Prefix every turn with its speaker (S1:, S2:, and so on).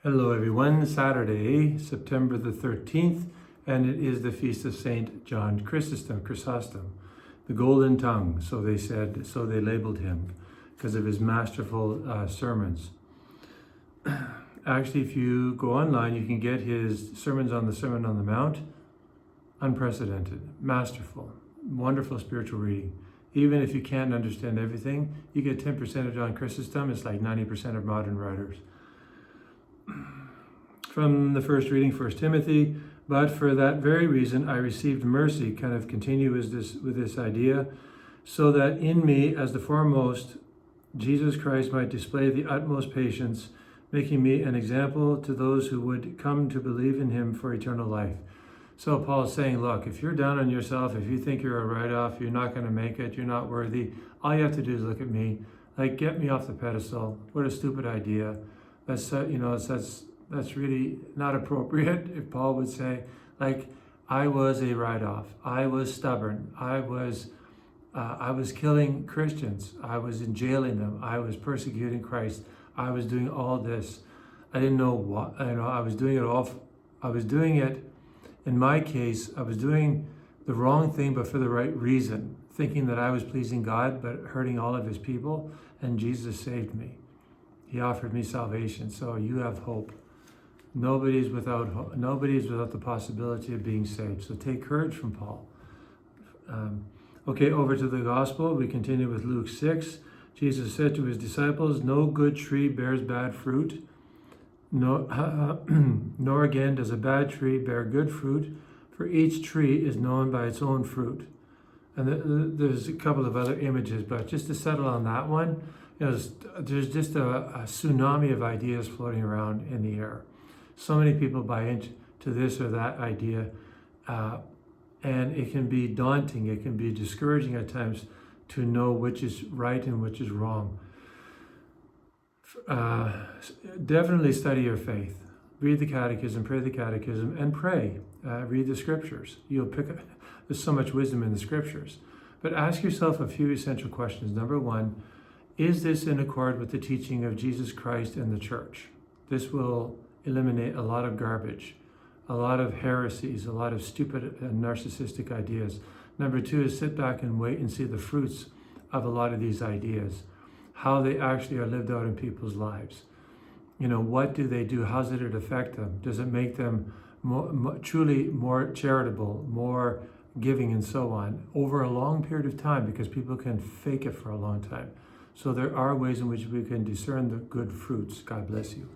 S1: Hello everyone, Saturday, September the 13th, and it is the feast of Saint John Chrysostom, the golden tongue, so they said, so they labeled him, because of his masterful sermons. Actually, if you go online, you can get his sermons on the Sermon on the Mount, unprecedented, masterful, wonderful spiritual reading. Even if you can't understand everything, you get 10% of John Chrysostom, it's like 90% of modern writers. From the first reading, 1 Timothy, but for that very reason I received mercy, kind of continue with this idea, so that in me, as the foremost, Jesus Christ might display the utmost patience, making me an example to those who would come to believe in him for eternal life. So Paul's saying, look, if you're down on yourself, if you think you're a write-off, you're not going to make it, you're not worthy, all you have to do is look at me, like, get me off the pedestal. What a stupid idea. That's really not appropriate. If Paul would say, like, I was a write-off, I was stubborn, I was killing Christians, I was jailing them, I was persecuting Christ, I was doing all this. I didn't know what, I was doing it, in my case, I was doing the wrong thing, but for the right reason, thinking that I was pleasing God, but hurting all of his people, and Jesus saved me. He offered me salvation, so you have hope. Nobody's without the possibility of being saved. So take courage from Paul. Okay, over to the gospel. We continue with Luke 6. Jesus said to his disciples, "No good tree bears bad fruit, nor again does a bad tree bear good fruit, for each tree is known by its own fruit." And there's a couple of other images, but just to settle on that one, there's just a tsunami of ideas floating around in the air. So many people buy into this or that idea, and it can be daunting, it can be discouraging at times to know which is right and which is wrong. Definitely study your faith. Read the catechism, pray the catechism, and pray. Read the scriptures. You'll pick up, there's so much wisdom in the scriptures. But ask yourself a few essential questions. Number one, is this in accord with the teaching of Jesus Christ and the church? This will eliminate a lot of garbage, a lot of heresies, a lot of stupid and narcissistic ideas. Number two is sit back and wait and see the fruits of a lot of these ideas, how they actually are lived out in people's lives. What do they do? How does it affect them? Does it make them truly more charitable, more giving, and so on, over a long period of time, because people can fake it for a long time. So there are ways in which we can discern the good fruits. God bless you.